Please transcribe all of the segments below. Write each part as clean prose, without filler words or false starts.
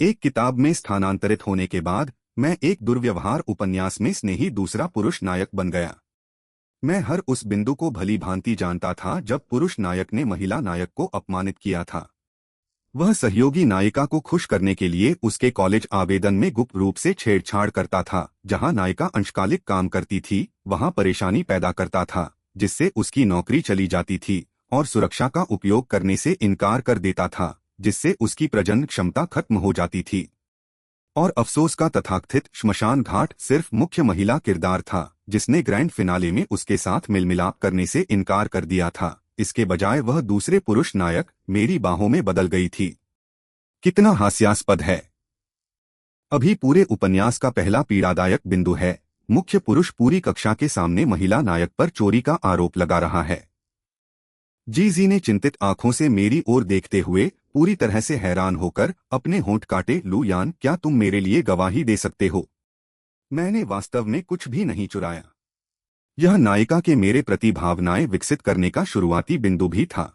एक किताब में स्थानांतरित होने के बाद मैं एक दुर्व्यवहार उपन्यास में स्नेही दूसरा पुरुष नायक बन गया। मैं हर उस बिंदु को भली भांति जानता था जब पुरुष नायक ने महिला नायक को अपमानित किया था। वह सहयोगी नायिका को खुश करने के लिए उसके कॉलेज आवेदन में गुप्त रूप से छेड़छाड़ करता था। जहां नायिका अंशकालिक काम करती थी वहां परेशानी पैदा करता था, जिससे उसकी नौकरी चली जाती थी, और सुरक्षा का उपयोग करने से इनकार कर देता था, जिससे उसकी प्रजनन क्षमता खत्म हो जाती थी। और अफसोस का तथाकथित श्मशान घाट सिर्फ मुख्य महिला किरदार था जिसने ग्रैंड फिनाले में उसके साथ मिलमिलाप करने से इनकार कर दिया था। इसके बजाय वह दूसरे पुरुष नायक मेरी बाहों में बदल गई थी। कितना हास्यास्पद है। अभी पूरे उपन्यास का पहला पीड़ादायक बिंदु है। मुख्य पुरुष पूरी कक्षा के सामने महिला नायक पर चोरी का आरोप लगा रहा है। जीजी ने चिंतित आंखों से मेरी ओर देखते हुए पूरी तरह से हैरान होकर अपने होंठ काटे। लुयान, क्या तुम मेरे लिए गवाही दे सकते हो? मैंने वास्तव में कुछ भी नहीं चुराया। यह नायिका के मेरे प्रति भावनाएं विकसित करने का शुरुआती बिंदु भी था।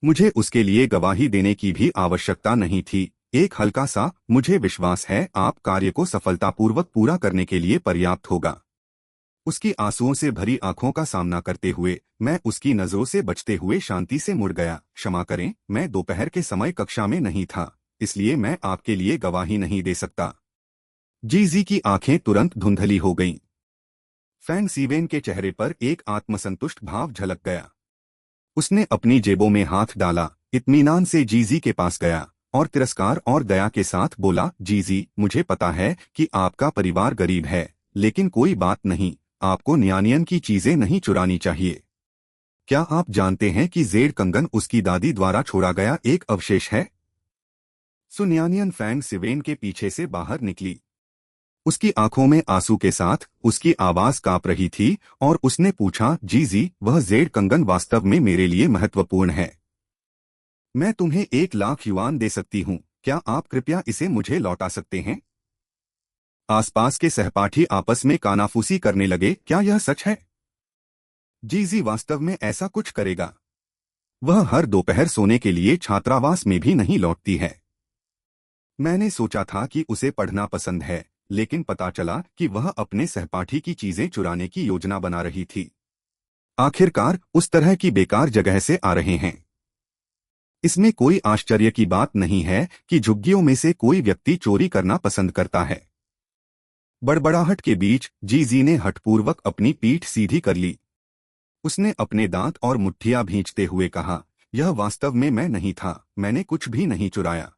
मुझे उसके लिए गवाही देने की भी आवश्यकता नहीं थी। एक हल्का सा मुझे विश्वास है आप कार्य को सफलतापूर्वक पूरा करने के लिए पर्याप्त होगा। उसकी आंसुओं से भरी आंखों का सामना करते हुए मैं उसकी नजरों से बचते हुए शांति से मुड़ गया। क्षमा करें, मैं दोपहर के समय कक्षा में नहीं था, इसलिए मैं आपके लिए गवाही नहीं दे सकता। जीजी की आंखें तुरंत धुंधली हो गईं। फैंग सीवेन के चेहरे पर एक आत्मसंतुष्ट भाव झलक गया। उसने अपनी जेबों में हाथ डाला, इत्मीनान से जीजी के पास गया और तिरस्कार और दया के साथ बोला, जीजी, मुझे पता है कि आपका परिवार गरीब है, लेकिन कोई बात नहीं, आपको न्यानियन की चीजें नहीं चुरानी चाहिए। क्या आप जानते हैं कि जेड कंगन उसकी दादी द्वारा छोड़ा गया एक अवशेष है? सुन्यानियन फैंग सिवेन के पीछे से बाहर निकली। उसकी आंखों में आंसू के साथ उसकी आवाज कांप रही थी और उसने पूछा, जीजी, वह जेड कंगन वास्तव में मेरे लिए महत्वपूर्ण है। मैं तुम्हें 1 लाख युआन दे सकती हूँ, क्या आप कृपया इसे मुझे लौटा सकते हैं? आसपास के सहपाठी आपस में कानाफूसी करने लगे। क्या यह सच है? जीजी वास्तव में ऐसा कुछ करेगा। वह हर दोपहर सोने के लिए छात्रावास में भी नहीं लौटती है। मैंने सोचा था कि उसे पढ़ना पसंद है, लेकिन पता चला कि वह अपने सहपाठी की चीजें चुराने की योजना बना रही थी। आखिरकार उस तरह की बेकार जगह से आ रहे हैं। इसमें कोई आश्चर्य की बात नहीं है कि झुग्गियों में से कोई व्यक्ति चोरी करना पसंद करता है। बड़बड़ाहट के बीच जीजी ने हठपूर्वक अपनी पीठ सीधी कर ली। उसने अपने दांत और मुट्ठियां भींचते हुए कहा, यह वास्तव में मैं नहीं था, मैंने कुछ भी नहीं चुराया।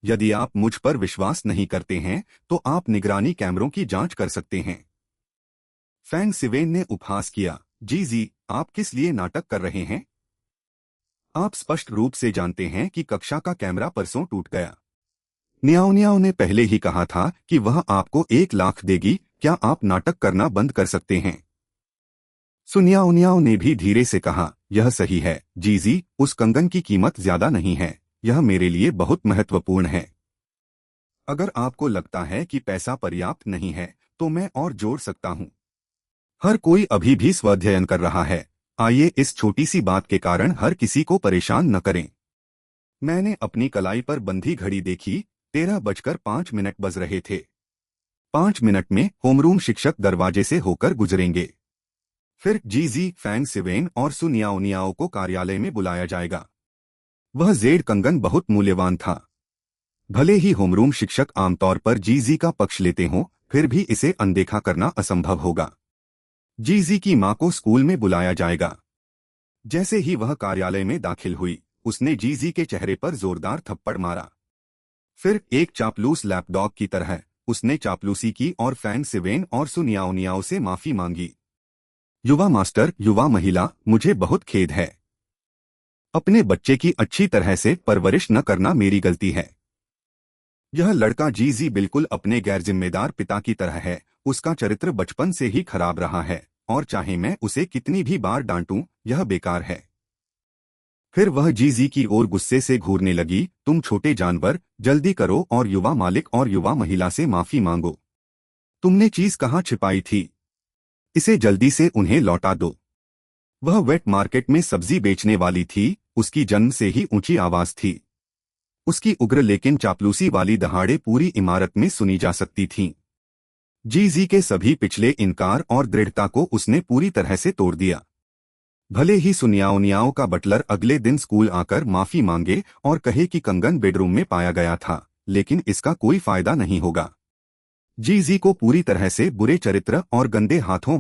यदि आप मुझ पर विश्वास नहीं करते हैं तो आप निगरानी कैमरों की जांच कर सकते हैं। फैंग सिवेन ने उपहास किया, जीजी, आप किस लिए नाटक कर रहे हैं? आप स्पष्ट रूप से जानते हैं कि कक्षा का कैमरा परसों टूट गया। न्याओ न्याओ ने पहले ही कहा था कि वह आपको 1 लाख देगी, क्या आप नाटक करना बंद कर सकते हैं? सुन्याओ न्याओ ने भी धीरे से कहा, यह सही है जीजी, उस कंगन की कीमत ज्यादा नहीं है, यह मेरे लिए बहुत महत्वपूर्ण है। अगर आपको लगता है कि पैसा पर्याप्त नहीं है तो मैं और जोड़ सकता हूं। हर कोई अभी भी स्वाध्ययन कर रहा है, आइए इस छोटी सी बात के कारण हर किसी को परेशान न करें। मैंने अपनी कलाई पर बंधी घड़ी देखी। 13:05 बज रहे थे। 5 मिनट में होमरूम शिक्षक दरवाजे से होकर गुजरेंगे। फिर जीजी, फैंग सिवेन और सुनियाओ नियाओ को कार्यालय में बुलाया जाएगा। वह जेड कंगन बहुत मूल्यवान था। भले ही होमरूम शिक्षक आमतौर पर जीजी का पक्ष लेते हों, फिर भी इसे अनदेखा करना असंभव होगा। जीजी की मां को स्कूल में बुलाया जाएगा। जैसे ही वह कार्यालय में दाखिल हुई, उसने जीजी के चेहरे पर जोरदार थप्पड़ मारा। फिर एक चापलूस लैपडॉग की तरह उसने चापलूसी की और फैंग सिवेन और सुनियाओ नियाओ से माफी मांगी। युवा मास्टर, युवा महिला, मुझे बहुत खेद है। अपने बच्चे की अच्छी तरह से परवरिश न करना मेरी गलती है। यह लड़का जीजी बिल्कुल अपने गैरजिम्मेदार पिता की तरह है। उसका चरित्र बचपन से ही खराब रहा है और चाहे मैं उसे कितनी भी बार डांटूं, यह बेकार है। फिर वह जीजी की ओर गुस्से से घूरने लगी, तुम छोटे जानवर, जल्दी करो और युवा मालिक और युवा महिला से माफी मांगो। तुमने चीज कहाँ छिपाई थी? इसे जल्दी से उन्हें लौटा दो। वह वेट मार्केट में सब्जी बेचने वाली थी, उसकी जन्म से ही ऊंची आवाज थी। उसकी उग्र लेकिन चापलूसी वाली दहाड़े पूरी इमारत में सुनी जा सकती थीं। जी के सभी पिछले इनकार और दृढ़ता को उसने पूरी तरह से तोड़ दिया। भले ही सुनियाओ का बटलर अगले दिन स्कूल आकर माफी मांगे और कहे कि कंगन बेडरूम में पाया गया था, लेकिन इसका कोई फायदा नहीं होगा। जी को पूरी तरह से बुरे चरित्र और गंदे हाथों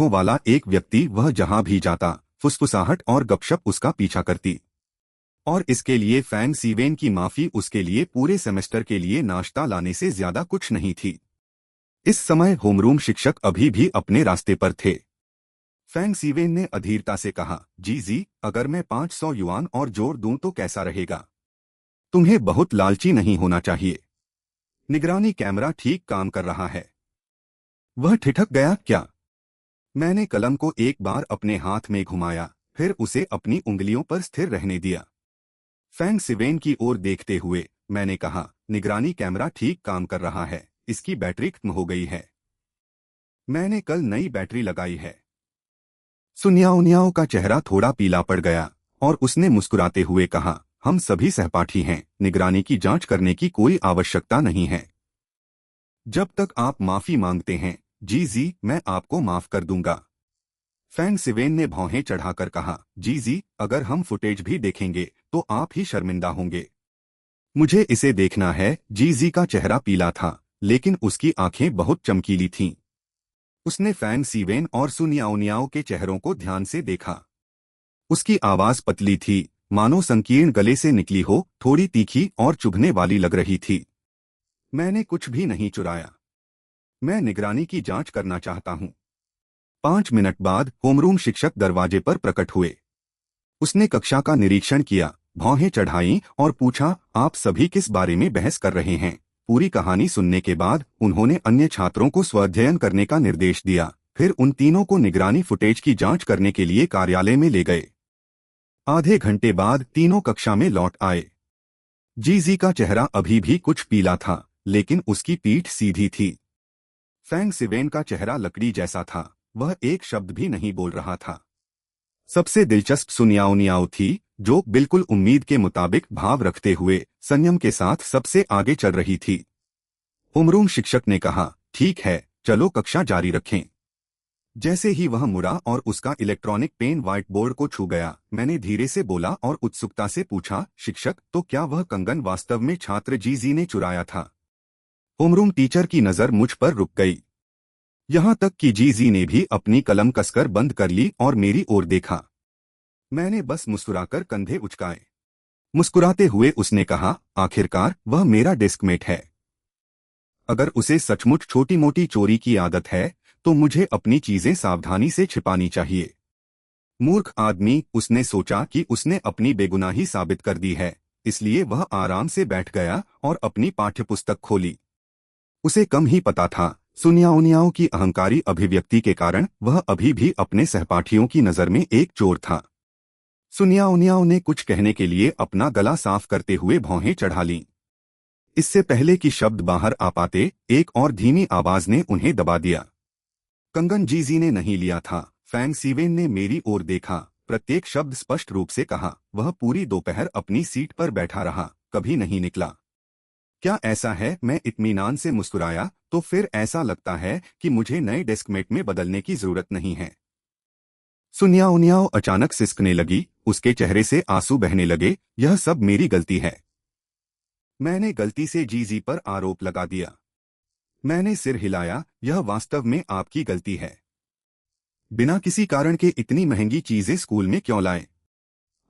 वाला एक व्यक्ति वह जहां भी जाता, फुसफुसाहट और गपशप उसका पीछा करती। और इसके लिए फैंग सीवेन की माफी उसके लिए पूरे सेमेस्टर के लिए नाश्ता लाने से ज्यादा कुछ नहीं थी। इस समय होमरूम शिक्षक अभी भी अपने रास्ते पर थे। फैंग सीवेन ने अधीरता से कहा, जी अगर मैं 500 युआन और जोड़ दूं तो कैसा रहेगा? तुम्हें बहुत लालची नहीं होना चाहिए। निगरानी कैमरा ठीक काम कर रहा है। वह ठिठक गया, क्या? मैंने कलम को एक बार अपने हाथ में घुमाया, फिर उसे अपनी उंगलियों पर स्थिर रहने दिया। फैंग सीवेन की ओर देखते हुए मैंने कहा, निगरानी कैमरा ठीक काम कर रहा है, इसकी बैटरी खत्म हो गई है। मैंने कल नई बैटरी लगाई है। सुनियाओ का चेहरा थोड़ा पीला पड़ गया और उसने मुस्कुराते हुए कहा, हम सभी सहपाठी हैं, निगरानी की जांच करने की कोई आवश्यकता नहीं है। जब तक आप माफी मांगते हैं जी मैं आपको माफ कर दूंगा। फैंग सीवेन ने भौहें चढ़ाकर कहा, जी अगर हम फुटेज भी देखेंगे तो आप ही शर्मिंदा होंगे। मुझे इसे देखना है। जी का चेहरा पीला था, लेकिन उसकी आंखें बहुत चमकीली थीं। उसने फैंग सीवेन और सुनियाओ के चेहरों को ध्यान से देखा। उसकी आवाज पतली थी, मानो संकीर्ण गले से निकली हो, थोड़ी तीखी और चुभने वाली लग रही थी। मैंने कुछ भी नहीं चुराया। मैं निगरानी की जांच करना चाहता हूं। 5 मिनट बाद होमरूम शिक्षक दरवाजे पर प्रकट हुए। उसने कक्षा का निरीक्षण किया, भौहें चढ़ाईं और पूछा, आप सभी किस बारे में बहस कर रहे हैं? पूरी कहानी सुनने के बाद उन्होंने अन्य छात्रों को स्वाध्ययन करने का निर्देश दिया। फिर उन तीनों को निगरानी फुटेज की जांच करने के लिए कार्यालय में ले गए। आधे घंटे बाद तीनों कक्षा में लौट आए। जी का चेहरा अभी भी कुछ पीला था, लेकिन उसकी पीठ सीधी थी। फैंग सीवेन का चेहरा लकड़ी जैसा था, वह एक शब्द भी नहीं बोल रहा था। सबसे दिलचस्प सुनियाओ थी, जो बिल्कुल उम्मीद के मुताबिक भाव रखते हुए संयम के साथ सबसे आगे चल रही थी। होमरूम शिक्षक ने कहा, ठीक है, चलो कक्षा जारी रखें। जैसे ही वह मुड़ा और उसका इलेक्ट्रॉनिक पेन व्हाइट बोर्ड को छू गया, मैंने धीरे से बोला और उत्सुकता से पूछा, शिक्षक, तो क्या वह कंगन वास्तव में छात्र जी ने चुराया था? होमरूम टीचर की नजर मुझ पर रुक गई। यहां तक कि जी ने भी अपनी कलम कसकर बंद कर ली और मेरी ओर देखा। मैंने बस मुस्कुराकर कंधे उचकाए। मुस्कुराते हुए उसने कहा, आखिरकार वह मेरा डेस्कमेट है। अगर उसे सचमुच छोटी मोटी चोरी की आदत है तो मुझे अपनी चीजें सावधानी से छिपानी चाहिए। मूर्ख आदमी, उसने सोचा कि उसने अपनी बेगुनाही साबित कर दी है, इसलिए वह आराम से बैठ गया और अपनी पाठ्यपुस्तक खोली। उसे कम ही पता था, सुनियाओ की अहंकारी अभिव्यक्ति के कारण वह अभी भी अपने सहपाठियों की नजर में एक चोर था। सुनियाओ ने कुछ कहने के लिए अपना गला साफ करते हुए भौहें चढ़ा लीं। इससे पहले कि शब्द बाहर आ पाते, एक और धीमी आवाज ने उन्हें दबा दिया। कंगन जी ने नहीं लिया था। फैंग सीवेन ने मेरी ओर देखा, प्रत्येक शब्द स्पष्ट रूप से कहा। वह पूरी दोपहर अपनी सीट पर बैठा रहा, कभी नहीं निकला। क्या ऐसा है? मैं इत्मीनान से मुस्कुराया, तो फिर ऐसा लगता है कि मुझे नए डेस्कमेट में बदलने की जरूरत नहीं है। सुनियाओ अचानक सिसकने लगी, उसके चेहरे से आंसू बहने लगे। यह सब मेरी गलती है। मैंने गलती से जी पर आरोप लगा दिया। मैंने सिर हिलाया, यह वास्तव में आपकी गलती है। बिना किसी कारण के इतनी महंगी चीजें स्कूल में क्यों लाए?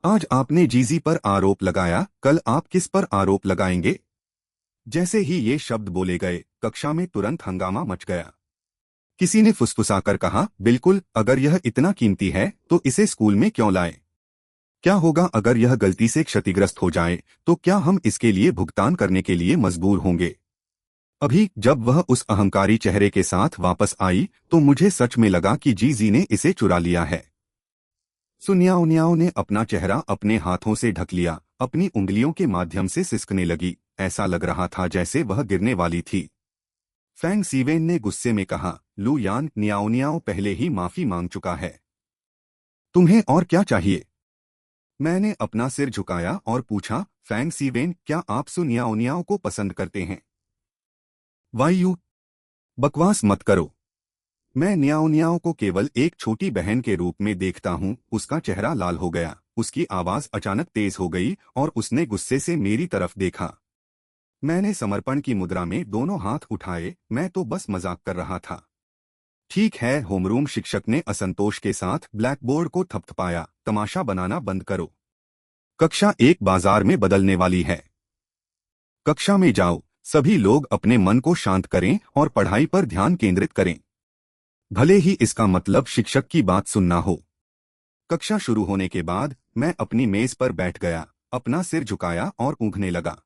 आज आपने जी पर आरोप लगाया, कल आप किस पर आरोप लगाएंगे? जैसे ही ये शब्द बोले गए, कक्षा में तुरंत हंगामा मच गया। किसी ने फुसफुसाकर कहा, बिल्कुल, अगर यह इतना कीमती है तो इसे स्कूल में क्यों लाए? क्या होगा अगर यह गलती से क्षतिग्रस्त हो जाए, तो क्या हम इसके लिए भुगतान करने के लिए मजबूर होंगे? अभी जब वह उस अहंकारी चेहरे के साथ वापस आई तो मुझे सच में लगा कि जी ने इसे चुरा लिया है। सुनियाओ ने अपना चेहरा अपने हाथों से ढक लिया, अपनी उंगलियों के माध्यम से सिसकने लगी। ऐसा लग रहा था जैसे वह गिरने वाली थी। फैंग सीवेन ने गुस्से में कहा, लू यान, नियाओ पहले ही माफी मांग चुका है। तुम्हें और क्या चाहिए? मैंने अपना सिर झुकाया और पूछा, फैंग सीवेन, क्या आप सुनियाओनियाओं को पसंद करते हैं? वायु, बकवास मत करो। मैं न्याओ को केवल एक छोटी बहन के रूप में देखता हूँ। उसका चेहरा लाल हो गया, उसकी आवाज अचानक तेज हो गई और उसने गुस्से से मेरी तरफ देखा। मैंने समर्पण की मुद्रा में दोनों हाथ उठाए, मैं तो बस मजाक कर रहा था। ठीक है, होमरूम शिक्षक ने असंतोष के साथ ब्लैकबोर्ड को थपथपाया, तमाशा बनाना बंद करो। कक्षा एक बाजार में बदलने वाली है। कक्षा में जाओ, सभी लोग अपने मन को शांत करें और पढ़ाई पर ध्यान केंद्रित करें, भले ही इसका मतलब शिक्षक की बात सुनना हो। कक्षा शुरू होने के बाद मैं अपनी मेज पर बैठ गया, अपना सिर झुकाया और ऊँघने लगा।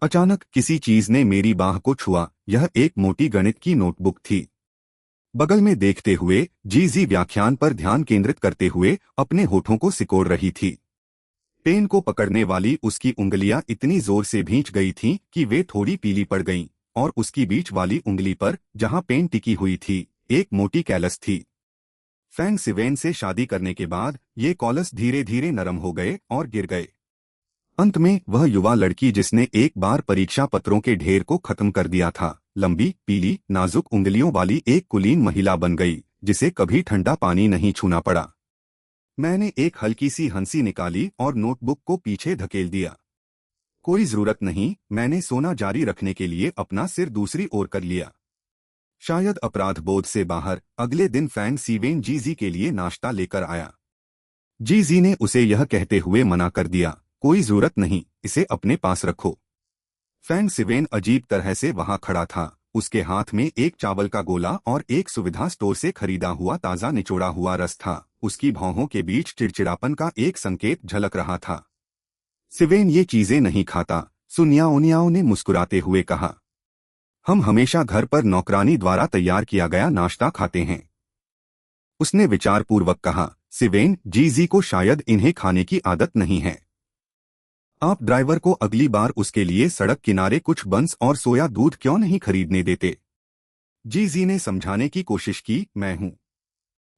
अचानक किसी चीज ने मेरी बाह को छुआ। यह एक मोटी गणित की नोटबुक थी। बगल में देखते हुए जीजी व्याख्यान पर ध्यान केंद्रित करते हुए अपने होठों को सिकोड़ रही थी। पेन को पकड़ने वाली उसकी उंगलियां इतनी जोर से भींच गई थीं कि वे थोड़ी पीली पड़ गईं, और उसकी बीच वाली उंगली पर, जहां पेन टिकी हुई थी, एक मोटी कैलस थी। फैंग सिवेन से शादी करने के बाद ये कॉलस धीरे धीरे नरम हो गए और गिर गए। अंत में वह युवा लड़की जिसने एक बार परीक्षा पत्रों के ढेर को खत्म कर दिया था, लंबी, पीली, नाजुक उंगलियों वाली एक कुलीन महिला बन गई, जिसे कभी ठंडा पानी नहीं छूना पड़ा। मैंने एक हल्की सी हंसी निकाली और नोटबुक को पीछे धकेल दिया। कोई जरूरत नहीं, मैंने सोना जारी रखने के लिए अपना सिर दूसरी ओर कर लिया। शायद अपराध बोध से बाहर अगले दिन फैंग सीवेन जीजी के लिए नाश्ता लेकर आया। जीजी ने उसे यह कहते हुए मना कर दिया, कोई जरूरत नहीं, इसे अपने पास रखो। फैंग सिवेन अजीब तरह से वहां खड़ा था। उसके हाथ में एक चावल का गोला और एक सुविधा स्टोर से खरीदा हुआ ताजा निचोड़ा हुआ रस था। उसकी भौहों के बीच चिड़चिड़ापन का एक संकेत झलक रहा था। सिवेन ये चीजें नहीं खाता, सुनियाओनियाओ ने मुस्कुराते हुए कहा। हम हमेशा घर पर नौकरानी द्वारा तैयार किया गया नाश्ता खाते हैं। उसने विचारपूर्वक कहा, सिवेन, जीजी को शायद इन्हें खाने की आदत नहीं है। आप ड्राइवर को अगली बार उसके लिए सड़क किनारे कुछ बंस और सोया दूध क्यों नहीं खरीदने देते? जीजी ने समझाने की कोशिश की, मैं हूं।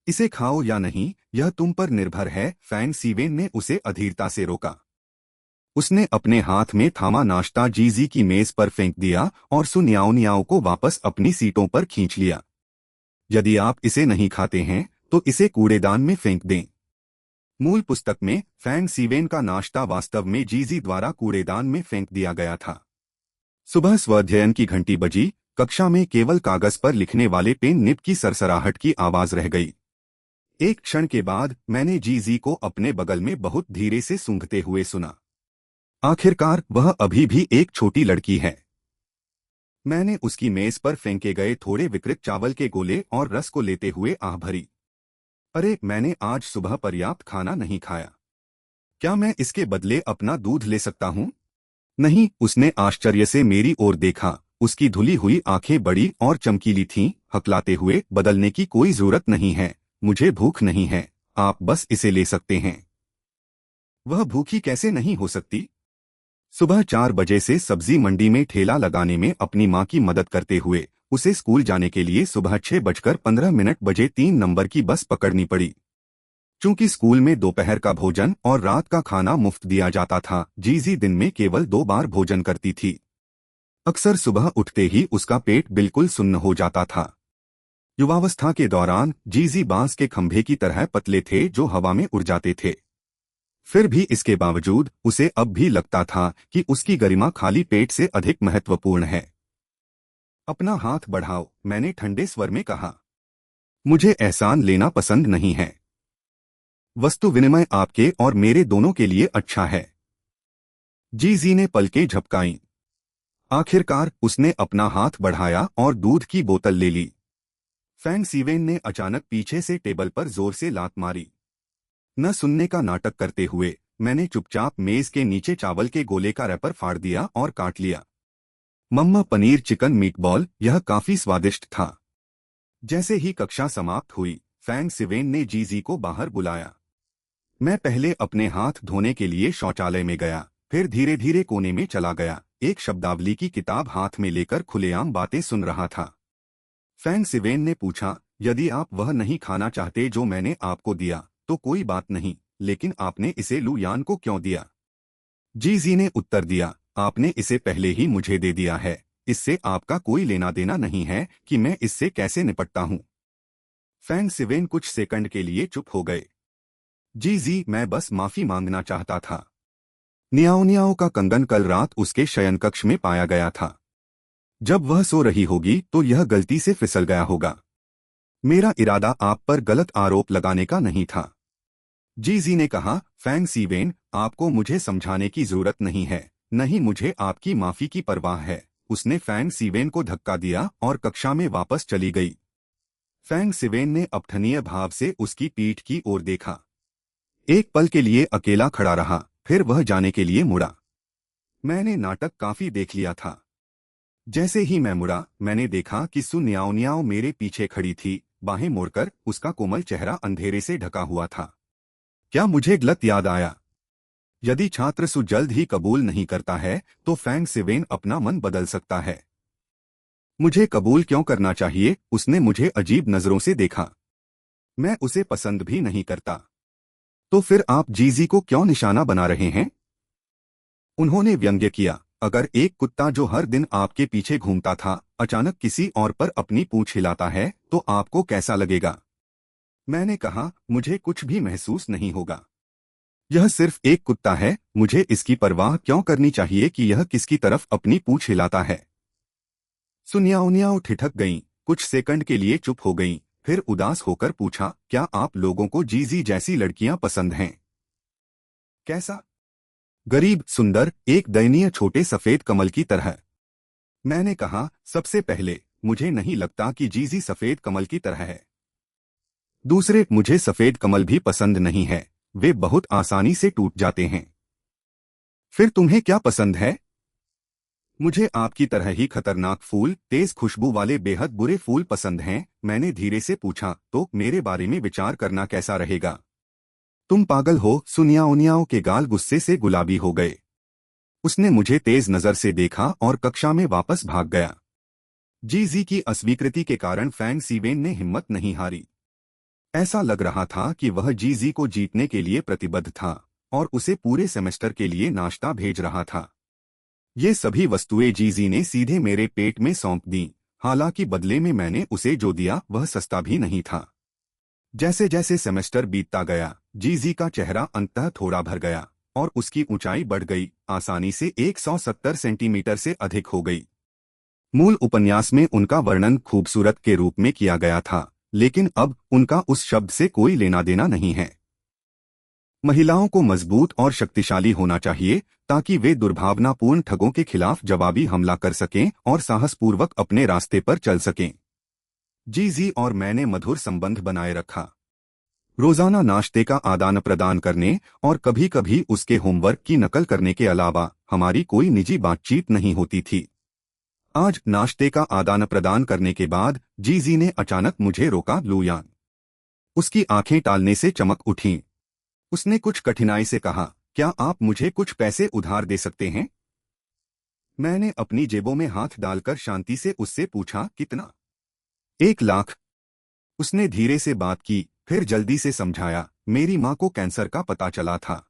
इसे खाओ या नहीं, यह तुम पर निर्भर है। फैंग सीवेन ने उसे अधीरता से रोका। उसने अपने हाथ में थामा नाश्ता जीजी की मेज पर फेंक दिया और सुनियाओनियाओ को वापस अपनी सीटों पर खींच लिया। यदि आप इसे नहीं खाते हैं तो इसे कूड़ेदान में फेंक दें। मूल पुस्तक में फैंग सीवेन का नाश्ता वास्तव में जीजी द्वारा कूड़ेदान में फेंक दिया गया था। सुबह स्वाध्यायन की घंटी बजी। कक्षा में केवल कागज पर लिखने वाले पेन निब की सरसराहट की आवाज रह गई। एक क्षण के बाद मैंने जीजी को अपने बगल में बहुत धीरे से सूंघते हुए सुना। आखिरकार वह अभी भी एक छोटी लड़की है। मैंने उसकी मेज पर फेंके गए थोड़े विकृत चावल के गोले और रस को लेते हुए आह भरी। अरे, मैंने आज सुबह पर्याप्त खाना नहीं खाया। क्या मैं इसके बदले अपना दूध ले सकता हूँ? नहीं, उसने आश्चर्य से मेरी ओर देखा। उसकी धुली हुई आंखें बड़ी और चमकीली थीं, हकलाते हुए, बदलने की कोई जरूरत नहीं है, मुझे भूख नहीं है, आप बस इसे ले सकते हैं। वह भूखी कैसे नहीं हो सकती? सुबह 4 बजे से सब्जी मंडी में ठेला लगाने में अपनी मां की मदद करते हुए उसे स्कूल जाने के लिए सुबह 6:15 बजे 3 नंबर की बस पकड़नी पड़ी। चूंकि स्कूल में दोपहर का भोजन और रात का खाना मुफ्त दिया जाता था, जीजी दिन में केवल 2 बार भोजन करती थी। अक्सर सुबह उठते ही उसका पेट बिल्कुल सुन्न हो जाता था। युवावस्था के दौरान जीजी बांस के खंभे की तरह पतले थे जो हवा में उड़ जाते थे। फिर भी इसके बावजूद उसे अब भी लगता था कि उसकी गरिमा खाली पेट से अधिक महत्वपूर्ण है। अपना हाथ बढ़ाओ, मैंने ठंडे स्वर में कहा। मुझे एहसान लेना पसंद नहीं है। वस्तु विनिमय आपके और मेरे दोनों के लिए अच्छा है। जीजी ने पलकें झपकाईं। आखिरकार उसने अपना हाथ बढ़ाया और दूध की बोतल ले ली। फैंग सीवेन ने अचानक पीछे से टेबल पर जोर से लात मारी। न सुनने का नाटक करते हुए मैंने चुपचाप मेज के नीचे चावल के गोले का रैपर फाड़ दिया और काट लिया। मम्मा, पनीर चिकन मीटबॉल, यह काफी स्वादिष्ट था। जैसे ही कक्षा समाप्त हुई, फैंग सिवेन ने जीजी को बाहर बुलाया। मैं पहले अपने हाथ धोने के लिए शौचालय में गया, फिर धीरे धीरे कोने में चला गया, एक शब्दावली की किताब हाथ में लेकर खुलेआम बातें सुन रहा था। फैंग सिवेन ने पूछा, यदि आप वह नहीं खाना चाहते जो मैंने आपको दिया तो कोई बात नहीं, लेकिन आपने इसे लू यान को क्यों दिया? जीजी ने उत्तर दिया, आपने इसे पहले ही मुझे दे दिया है, इससे आपका कोई लेना देना नहीं है कि मैं इससे कैसे निपटता हूँ। फैंग सिवेन कुछ सेकंड के लिए चुप हो गए। जीजी, मैं बस माफी मांगना चाहता था। नियाओ नियाओ का कंगन कल रात उसके शयनकक्ष में पाया गया था। जब वह सो रही होगी तो यह गलती से फिसल गया होगा। मेरा इरादा आप पर गलत आरोप लगाने का नहीं था। जीजी ने कहा, फैंग सीवेन, आपको मुझे समझाने की जरूरत नहीं है, नहीं मुझे आपकी माफी की परवाह है। उसने फैंग सीवेन को धक्का दिया और कक्षा में वापस चली गई। फैंग सिवेन ने अपठनीय भाव से उसकी पीठ की ओर देखा। एक पल के लिए अकेला खड़ा रहा, फिर वह जाने के लिए मुड़ा। मैंने नाटक काफी देख लिया था। जैसे ही मैं मुड़ा, मैंने देखा कि सु न्याओ न्याओ मेरे पीछे खड़ी थी, बाहें मोड़कर। उसका कोमल चेहरा अंधेरे से ढका हुआ था। क्या मुझे गलत याद आया? यदि छात्र सु जल्द ही कबूल नहीं करता है तो फैंग सिवेन अपना मन बदल सकता है। मुझे कबूल क्यों करना चाहिए? उसने मुझे अजीब नजरों से देखा। मैं उसे पसंद भी नहीं करता। तो फिर आप जीजी को क्यों निशाना बना रहे हैं? उन्होंने व्यंग्य किया, अगर एक कुत्ता जो हर दिन आपके पीछे घूमता था अचानक किसी और पर अपनी पूंछ हिलाता है तो आपको कैसा लगेगा? मैंने कहा, मुझे कुछ भी महसूस नहीं होगा। यह सिर्फ एक कुत्ता है, मुझे इसकी परवाह क्यों करनी चाहिए कि यह किसकी तरफ अपनी पूंछ हिलाता है? सुनियाउनियाओ ठिठक गईं, कुछ सेकंड के लिए चुप हो गईं, फिर उदास होकर पूछा, क्या आप लोगों को जीजी जैसी लड़कियां पसंद हैं? कैसा? गरीब, सुंदर, एक दयनीय छोटे सफेद कमल की तरह। मैंने कहा, सबसे पहले मुझे नहीं लगता कि जीजी सफेद कमल की तरह है। दूसरे, मुझे सफेद कमल भी पसंद नहीं है, वे बहुत आसानी से टूट जाते हैं। फिर तुम्हें क्या पसंद है? मुझे आपकी तरह ही खतरनाक फूल, तेज खुशबू वाले बेहद बुरे फूल पसंद हैं। मैंने धीरे से पूछा, तो मेरे बारे में विचार करना कैसा रहेगा? तुम पागल हो? सुनियाओ के गाल गुस्से से गुलाबी हो गए। उसने मुझे तेज नजर से देखा और कक्षा में वापस भाग गया। जीजी की अस्वीकृति के कारण फैंग सीवेन ने हिम्मत नहीं हारी। ऐसा लग रहा था कि वह जीजी को जीतने के लिए प्रतिबद्ध था और उसे पूरे सेमेस्टर के लिए नाश्ता भेज रहा था। ये सभी वस्तुएं जीजी ने सीधे मेरे पेट में सौंप दी, हालांकि बदले में मैंने उसे जो दिया वह सस्ता भी नहीं था। जैसे जैसे सेमेस्टर बीतता गया, जीजी का चेहरा अंततः थोड़ा भर गया और उसकी ऊंचाई बढ़ गई, आसानी से 170 सेंटीमीटर से अधिक हो गई। मूल उपन्यास में उनका वर्णन खूबसूरत के रूप में किया गया था, लेकिन अब उनका उस शब्द से कोई लेना देना नहीं है। महिलाओं को मजबूत और शक्तिशाली होना चाहिए ताकि वे दुर्भावनापूर्ण ठगों के खिलाफ जवाबी हमला कर सकें और साहसपूर्वक अपने रास्ते पर चल सकें। जीजी और मैंने मधुर संबंध बनाए रखा। रोजाना नाश्ते का आदान प्रदान करने और कभी कभी उसके होमवर्क की नकल करने के अलावा हमारी कोई निजी बातचीत नहीं होती थी। आज नाश्ते का आदान प्रदान करने के बाद जीजी ने अचानक मुझे रोका। लुयान। उसकी आंखें टालने से चमक उठीं। उसने कुछ कठिनाई से कहा, क्या आप मुझे कुछ पैसे उधार दे सकते हैं? मैंने अपनी जेबों में हाथ डालकर शांति से उससे पूछा, कितना? 1 लाख। उसने धीरे से बात की, फिर जल्दी से समझाया, मेरी मां को कैंसर का पता चला था।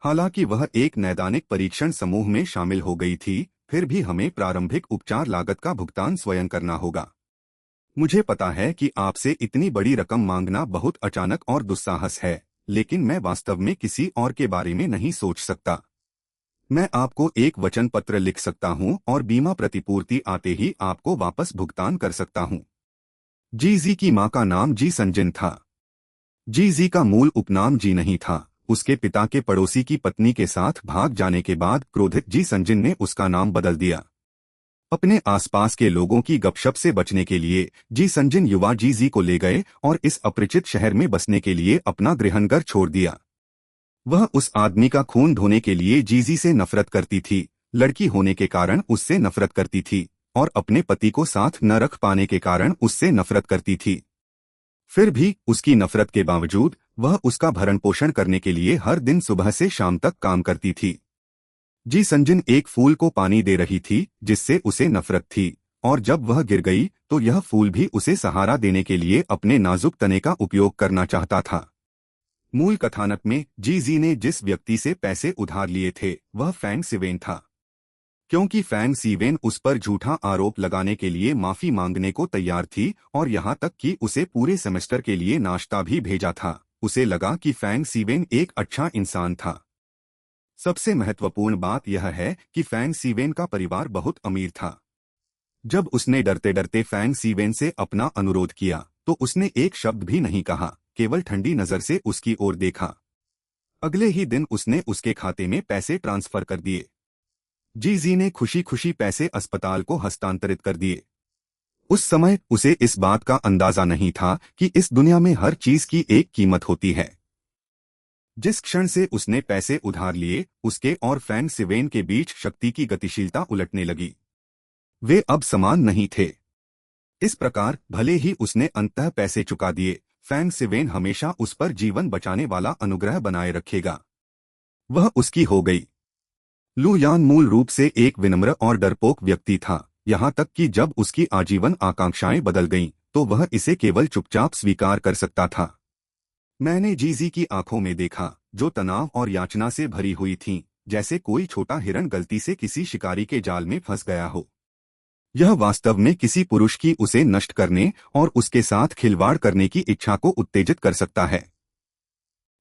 हालांकि वह एक नैदानिक परीक्षण समूह में शामिल हो गई थी, फिर भी हमें प्रारंभिक उपचार लागत का भुगतान स्वयं करना होगा। मुझे पता है कि आपसे इतनी बड़ी रकम मांगना बहुत अचानक और दुस्साहस है, लेकिन मैं वास्तव में किसी और के बारे में नहीं सोच सकता। मैं आपको एक वचन पत्र लिख सकता हूं और बीमा प्रतिपूर्ति आते ही आपको वापस भुगतान कर सकता हूं। जीजी की मां का नाम जी संजिन था। जीजी का मूल उपनाम जी नहीं था। उसके पिता के पड़ोसी की पत्नी के साथ भाग जाने के बाद क्रोधित जी संजिन ने उसका नाम बदल दिया। अपने आसपास के लोगों की गपशप से बचने के लिए जी संजिन युवा जीजी को ले गए और इस अपरिचित शहर में बसने के लिए अपना गृहनगर छोड़ दिया। वह उस आदमी का खून धोने के लिए जीजी से नफरत करती थी, लड़की होने के कारण उससे नफरत करती थी और अपने पति को साथ न रख पाने के कारण उससे नफरत करती थी। फिर भी उसकी नफरत के बावजूद वह उसका भरण पोषण करने के लिए हर दिन सुबह से शाम तक काम करती थी। जी संजिन एक फूल को पानी दे रही थी जिससे उसे नफरत थी, और जब वह गिर गई तो यह फूल भी उसे सहारा देने के लिए अपने नाजुक तने का उपयोग करना चाहता था। मूल कथानक में जीजी ने जिस व्यक्ति से पैसे उधार लिए थे वह फैंग सिवेन था, क्योंकि फैंग सीवेन उस पर झूठा आरोप लगाने के लिए माफी मांगने को तैयार थी और यहाँ तक कि उसे पूरे सेमेस्टर के लिए नाश्ता भी भेजा था। उसे लगा कि फैंग सीवेन एक अच्छा इंसान था। सबसे महत्वपूर्ण बात यह है कि फैंग सीवेन का परिवार बहुत अमीर था। जब उसने डरते डरते फैंग सीवेन से अपना अनुरोध किया तो उसने एक शब्द भी नहीं कहा, केवल ठंडी नजर से उसकी ओर देखा। अगले ही दिन उसने उसके खाते में पैसे ट्रांसफर कर दिए। जीजी ने खुशी खुशी पैसे अस्पताल को हस्तांतरित कर दिए। उस समय उसे इस बात का अंदाजा नहीं था कि इस दुनिया में हर चीज की एक कीमत होती है। जिस क्षण से उसने पैसे उधार लिए उसके और फैंग सिवेन के बीच शक्ति की गतिशीलता उलटने लगी। वे अब समान नहीं थे। इस प्रकार भले ही उसने अंततः पैसे चुका दिए, फैंग सिवेन हमेशा उस पर जीवन बचाने वाला अनुग्रह बनाए रखेगा। वह उसकी हो गई। लू यान मूल रूप से एक विनम्र और डरपोक व्यक्ति था, यहाँ तक कि जब उसकी आजीवन आकांक्षाएं बदल गईं, तो वह इसे केवल चुपचाप स्वीकार कर सकता था। मैंने जीजी की आंखों में देखा, जो तनाव और याचना से भरी हुई थीं, जैसे कोई छोटा हिरण गलती से किसी शिकारी के जाल में फंस गया हो। यह वास्तव में किसी पुरुष की उसे नष्ट करने और उसके साथ खिलवाड़ करने की इच्छा को उत्तेजित कर सकता है।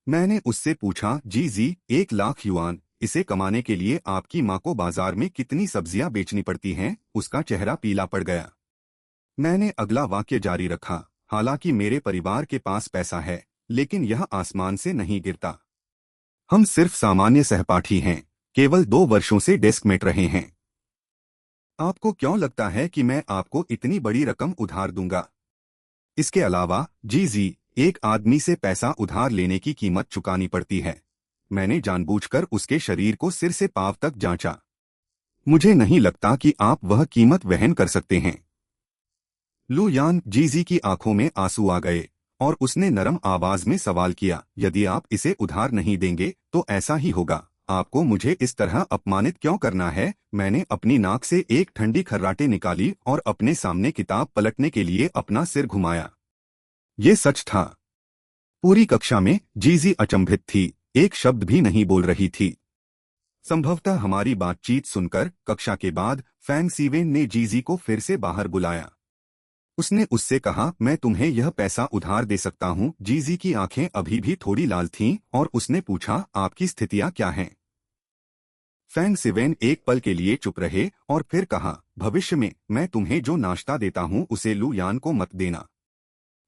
मैंने उससे पूछा, जीजी, 1 लाख युआन, इसे कमाने के लिए आपकी माँ को बाजार में कितनी सब्जियां बेचनी पड़ती हैं? उसका चेहरा पीला पड़ गया। मैंने अगला वाक्य जारी रखा, हालांकि मेरे परिवार के पास पैसा है, लेकिन यह आसमान से नहीं गिरता। हम सिर्फ सामान्य सहपाठी हैं, केवल 2 वर्षों से डेस्क मेट रहे हैं। आपको क्यों लगता है कि मैं आपको इतनी बड़ी रकम उधार दूंगा? इसके अलावा जीजी, एक आदमी से पैसा उधार लेने की कीमत चुकानी पड़ती है। मैंने जानबूझकर उसके शरीर को सिर से पांव तक जांचा। मुझे नहीं लगता कि आप वह कीमत वहन कर सकते हैं। लू यान जीजी की आंखों में आंसू आ गए और उसने नरम आवाज में सवाल किया, यदि आप इसे उधार नहीं देंगे तो ऐसा ही होगा। आपको मुझे इस तरह अपमानित क्यों करना है? मैंने अपनी नाक से एक ठंडी खर्राटे निकाली और अपने सामने किताब पलटने के लिए अपना सिर घुमाया। ये सच था। पूरी कक्षा में जीजी अचंभित थी, एक शब्द भी नहीं बोल रही थी। संभवतः हमारी बातचीत सुनकर कक्षा के बाद फैंग सीवेन ने जीजी को फिर से बाहर बुलाया। उसने उससे कहा, मैं तुम्हें यह पैसा उधार दे सकता हूँ। जीजी की आंखें अभी भी थोड़ी लाल थीं और उसने पूछा, आपकी स्थितियां क्या हैं? फैंग सिवेन एक पल के लिए चुप रहे और फिर कहा, भविष्य में मैं तुम्हें जो नाश्ता देता हूँ उसे लू यान को मत देना।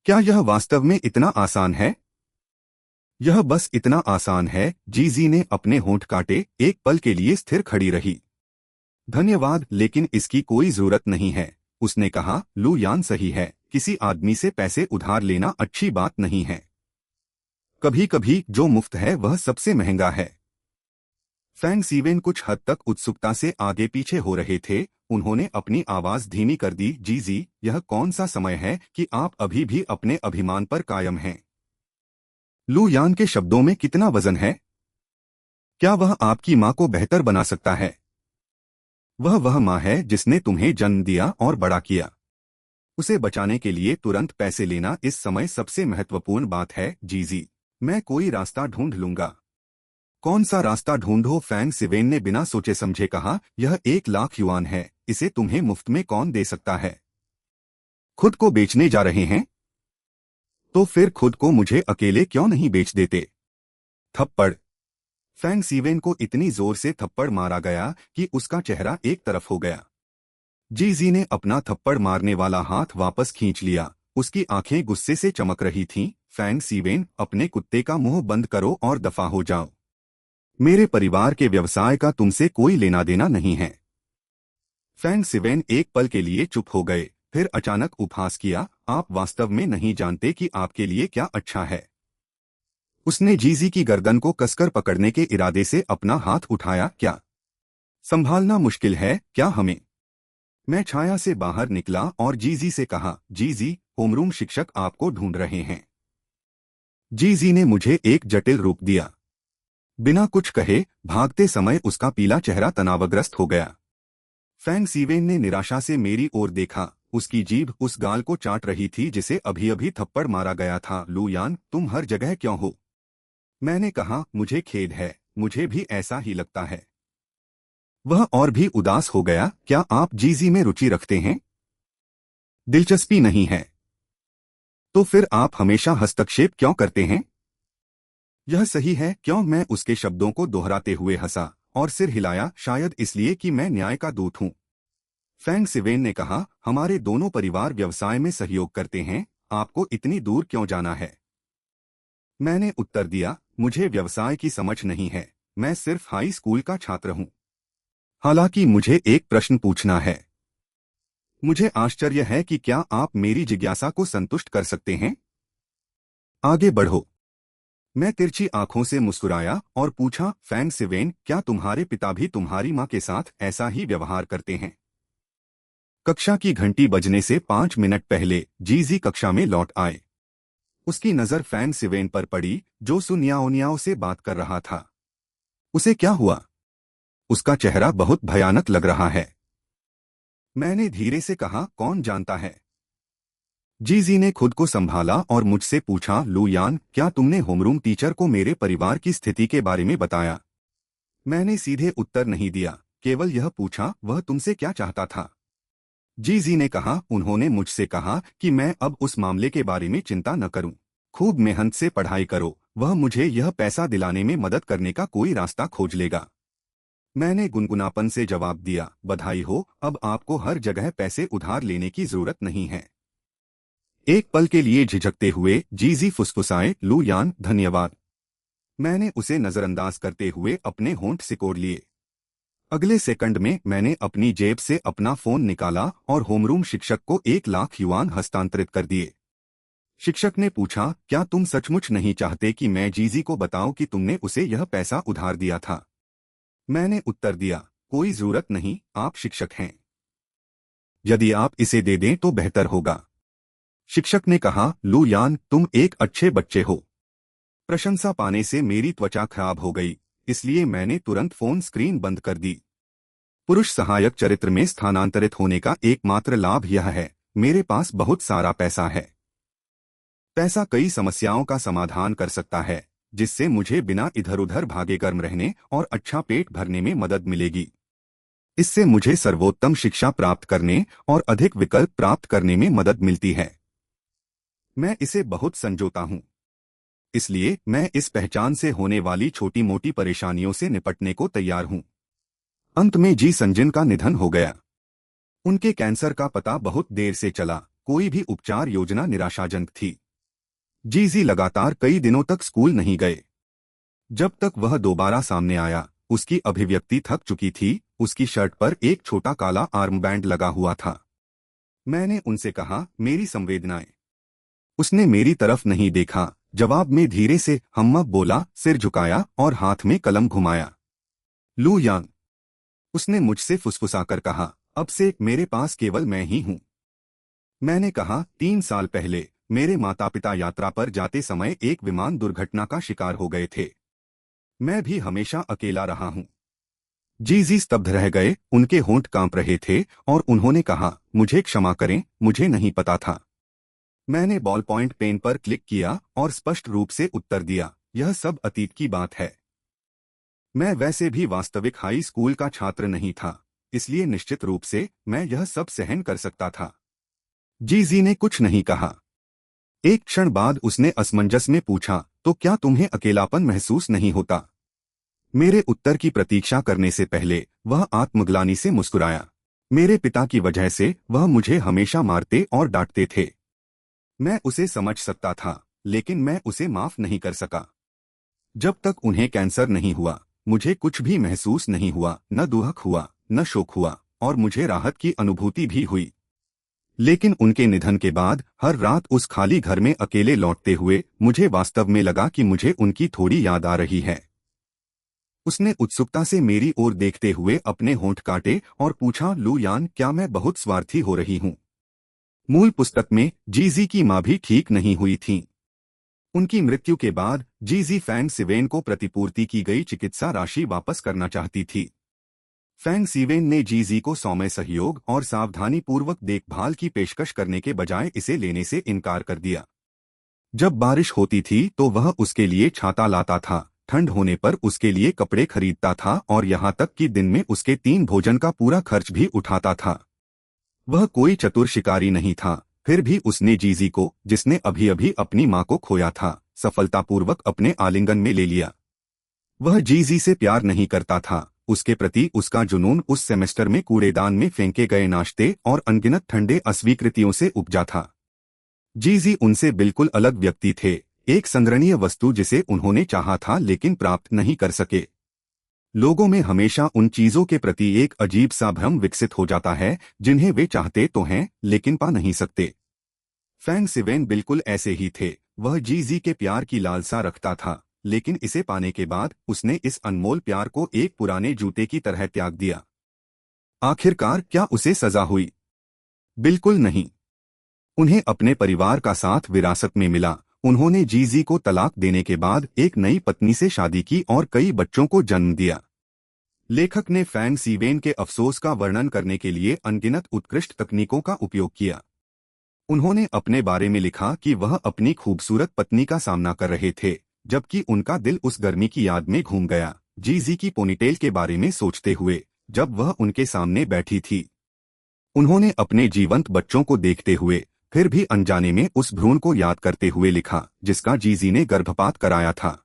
क्या यह वास्तव में इतना आसान है? यह बस इतना आसान है। जीजी ने अपने होंठ काटे, एक पल के लिए स्थिर खड़ी रही। धन्यवाद, लेकिन इसकी कोई जरूरत नहीं है। उसने कहा, लू यान सही है, किसी आदमी से पैसे उधार लेना अच्छी बात नहीं है। कभी कभी जो मुफ्त है वह सबसे महंगा है। फैंग सीवेन कुछ हद तक उत्सुकता से आगे पीछे हो रहे थे। उन्होंने अपनी आवाज धीमी कर दी, जीजी, यह कौन सा समय है कि आप अभी भी अपने अभिमान पर कायम हैं? लू यान के शब्दों में कितना वजन है? क्या वह आपकी माँ को बेहतर बना सकता है? वह माँ है जिसने तुम्हें जन्म दिया और बड़ा किया। उसे बचाने के लिए तुरंत पैसे लेना इस समय सबसे महत्वपूर्ण बात है। जीजी, मैं कोई रास्ता ढूंढ लूंगा। कौन सा रास्ता ढूंढो? फैंग सिवेन ने बिना सोचे समझे कहा, यह 1 लाख युआन है, इसे तुम्हें मुफ्त में कौन दे सकता है? खुद को बेचने जा रहे हैं? तो फिर खुद को मुझे अकेले क्यों नहीं बेच देते? थप्पड़। फैंग सीवेन को इतनी जोर से थप्पड़ मारा गया कि उसका चेहरा एक तरफ हो गया। जीजी ने अपना थप्पड़ मारने वाला हाथ वापस खींच लिया। उसकी आंखें गुस्से से चमक रही थीं। फैंग सीवेन, अपने कुत्ते का मुंह बंद करो और दफा हो जाओ। मेरे परिवार के व्यवसाय का तुमसे कोई लेना देना नहीं है। फैंग सिवेन एक पल के लिए चुप हो गए, फिर अचानक उपहास किया, आप वास्तव में नहीं जानते कि आपके लिए क्या अच्छा है। उसने जीजी की गर्दन को कसकर पकड़ने के इरादे से अपना हाथ उठाया, क्या संभालना मुश्किल है क्या हमें? मैं छाया से बाहर निकला और जीजी से कहा, जीजी, होमरूम शिक्षक आपको ढूंढ रहे हैं। जीजी ने मुझे एक जटिल रूप दिया। बिना कुछ कहे भागते समय उसका पीला चेहरा तनावग्रस्त हो गया। फैंग सीवेन ने निराशा से मेरी ओर देखा। उसकी जीभ उस गाल को चाट रही थी जिसे अभी अभी थप्पड़ मारा गया था। लू यान, तुम हर जगह क्यों हो? मैंने कहा, मुझे खेद है, मुझे भी ऐसा ही लगता है। वह और भी उदास हो गया। क्या आप जीजी में रुचि रखते हैं? दिलचस्पी नहीं है। तो फिर आप हमेशा हस्तक्षेप क्यों करते हैं? यह सही है। क्यों? मैं उसके शब्दों को दोहराते हुए हंसा और सिर हिलाया। शायद इसलिए कि मैं न्याय का दूत हूं। फैंग सिवेन ने कहा, हमारे दोनों परिवार व्यवसाय में सहयोग करते हैं, आपको इतनी दूर क्यों जाना है? मैंने उत्तर दिया, मुझे व्यवसाय की समझ नहीं है, मैं सिर्फ हाई स्कूल का छात्र हूं। हालांकि मुझे एक प्रश्न पूछना है। मुझे आश्चर्य है कि क्या आप मेरी जिज्ञासा को संतुष्ट कर सकते हैं? आगे बढ़ो। मैं तिरछी आंखों से मुस्कुराया और पूछा, फैंग सिवेन, क्या तुम्हारे पिता भी तुम्हारी मां के साथ ऐसा ही व्यवहार करते हैं? कक्षा की घंटी बजने से 5 मिनट पहले जीजी कक्षा में लौट आए। उसकी नजर फैंग सिवेन पर पड़ी, जो सुनियाओनियाओं से बात कर रहा था। उसे क्या हुआ? उसका चेहरा बहुत भयानक लग रहा है। मैंने धीरे से कहा, कौन जानता है। जीजी ने खुद को संभाला और मुझसे पूछा, लू यान, क्या तुमने होमरूम टीचर को मेरे परिवार की स्थिति के बारे में बताया? मैंने सीधे उत्तर नहीं दिया, केवल यह पूछा, वह तुमसे क्या चाहता था? जीजी ने कहा, उन्होंने मुझसे कहा कि मैं अब उस मामले के बारे में चिंता न करूं। खूब मेहनत से पढ़ाई करो, वह मुझे यह पैसा दिलाने में मदद करने का कोई रास्ता खोज लेगा। मैंने गुनगुनापन से जवाब दिया, बधाई हो, अब आपको हर जगह पैसे उधार लेने की जरूरत नहीं है। एक पल के लिए झिझकते हुए जीजी फुसफुसाए, लू यान, धन्यवाद। मैंने उसे नजरअंदाज करते हुए अपने होंठ सिकोड़ लिए। अगले सेकंड में मैंने अपनी जेब से अपना फोन निकाला और होमरूम शिक्षक को 1 लाख युआन हस्तांतरित कर दिए। शिक्षक ने पूछा, क्या तुम सचमुच नहीं चाहते कि मैं जीजी को बताऊं कि तुमने उसे यह पैसा उधार दिया था? मैंने उत्तर दिया, कोई जरूरत नहीं, आप शिक्षक हैं। यदि आप इसे दे दें तो बेहतर होगा। शिक्षक ने कहा, लू यान, तुम एक अच्छे बच्चे हो। प्रशंसा पाने से मेरी त्वचा खराब हो गई, इसलिए मैंने तुरंत फोन स्क्रीन बंद कर दी। पुरुष सहायक चरित्र में स्थानांतरित होने का एकमात्र लाभ यह है, मेरे पास बहुत सारा पैसा है। पैसा कई समस्याओं का समाधान कर सकता है, जिससे मुझे बिना इधर उधर भागे गर्म रहने और अच्छा पेट भरने में मदद मिलेगी। इससे मुझे सर्वोत्तम शिक्षा प्राप्त करने और अधिक विकल्प प्राप्त करने में मदद मिलती है। मैं इसे बहुत संजोता हूं। इसलिए मैं इस पहचान से होने वाली छोटी मोटी परेशानियों से निपटने को तैयार हूं। अंत में जी संजिन का निधन हो गया। उनके कैंसर का पता बहुत देर से चला, कोई भी उपचार योजना निराशाजनक थी। जीजी लगातार कई दिनों तक स्कूल नहीं गए। जब तक वह दोबारा सामने आया, उसकी अभिव्यक्ति थक चुकी थी, उसकी शर्ट पर एक छोटा काला आर्मबैंड लगा हुआ था। मैंने उनसे कहा, मेरी संवेदनाएं। उसने मेरी तरफ नहीं देखा। जवाब में धीरे से हम्मा बोला, सिर झुकाया और हाथ में कलम घुमाया। लू यांग, उसने मुझसे फुसफुसाकर कहा, अब से मेरे पास केवल मैं ही हूं। मैंने कहा, 3 साल पहले मेरे माता पिता यात्रा पर जाते समय एक विमान दुर्घटना का शिकार हो गए थे। मैं भी हमेशा अकेला रहा हूं। जीजी स्तब्ध रह गए, उनके होंठ कांप रहे थे और उन्होंने कहा, मुझे क्षमा करें, मुझे नहीं पता था। मैंने बॉल पॉइंट पेन पर क्लिक किया और स्पष्ट रूप से उत्तर दिया, यह सब अतीत की बात है। मैं वैसे भी वास्तविक हाई स्कूल का छात्र नहीं था, इसलिए निश्चित रूप से मैं यह सब सहन कर सकता था। जीजी ने कुछ नहीं कहा। एक क्षण बाद उसने असमंजस में पूछा, तो क्या तुम्हें अकेलापन महसूस नहीं होता? मेरे उत्तर की प्रतीक्षा करने से पहले वह आत्मग्लानि से मुस्कुराया। मेरे पिता की वजह से वह मुझे हमेशा मारते और डांटते थे। मैं उसे समझ सकता था, लेकिन मैं उसे माफ नहीं कर सका। जब तक उन्हें कैंसर नहीं हुआ, मुझे कुछ भी महसूस नहीं हुआ, न दुख हुआ, न शोक हुआ, और मुझे राहत की अनुभूति भी हुई। लेकिन उनके निधन के बाद हर रात उस खाली घर में अकेले लौटते हुए मुझे वास्तव में लगा कि मुझे उनकी थोड़ी याद आ रही है। उसने उत्सुकता से मेरी ओर देखते हुए अपने होंठ काटे और पूछा, लू यान, क्या मैं बहुत स्वार्थी हो रही हूं? मूल पुस्तक में जीजी की मां भी ठीक नहीं हुई थी। उनकी मृत्यु के बाद जीजी फैंग सिवेन को प्रतिपूर्ति की गई चिकित्सा राशि वापस करना चाहती थी। फैंग सिवेन ने जीजी को सौम्य सहयोग और सावधानीपूर्वक देखभाल की पेशकश करने के बजाय इसे लेने से इनकार कर दिया। जब बारिश होती थी तो वह उसके लिए छाता लाता था, ठंड होने पर उसके लिए कपड़े खरीदता था और यहाँ तक कि दिन में उसके 3 भोजन का पूरा खर्च भी उठाता था। वह कोई चतुर शिकारी नहीं था, फिर भी उसने जीजी को, जिसने अभी अभी अपनी माँ को खोया था, सफलतापूर्वक अपने आलिंगन में ले लिया। वह जीजी से प्यार नहीं करता था, उसके प्रति उसका जुनून उस सेमेस्टर में कूड़ेदान में फेंके गए नाश्ते और अनगिनत ठंडे अस्वीकृतियों से उपजा था। जीजी उनसे बिल्कुल अलग व्यक्ति थे, एक संग्रहणीय वस्तु जिसे उन्होंने चाहा था लेकिन प्राप्त नहीं कर सके। लोगों में हमेशा उन चीजों के प्रति एक अजीब सा भ्रम विकसित हो जाता है जिन्हें वे चाहते तो हैं लेकिन पा नहीं सकते। फैंग सिवेन बिल्कुल ऐसे ही थे। वह जीजी के प्यार की लालसा रखता था, लेकिन इसे पाने के बाद उसने इस अनमोल प्यार को एक पुराने जूते की तरह त्याग दिया। आखिरकार क्या उसे सजा हुई? बिल्कुल नहीं। उन्हें अपने परिवार का साथ विरासत में मिला। उन्होंने जीजी को तलाक देने के बाद एक नई पत्नी से शादी की और कई बच्चों को जन्म दिया। लेखक ने फैंग सीवेन के अफसोस का वर्णन करने के लिए अनगिनत उत्कृष्ट तकनीकों का उपयोग किया। उन्होंने अपने बारे में लिखा कि वह अपनी खूबसूरत पत्नी का सामना कर रहे थे, जबकि उनका दिल उस गर्मी की याद में घूम गया, जीजी की पोनीटेल के बारे में सोचते हुए, जब वह उनके सामने बैठी थी। उन्होंने अपने जीवंत बच्चों को देखते हुए, फिर भी अनजाने में उस भ्रूण को याद करते हुए लिखा, जिसका जीजी ने गर्भपात कराया था।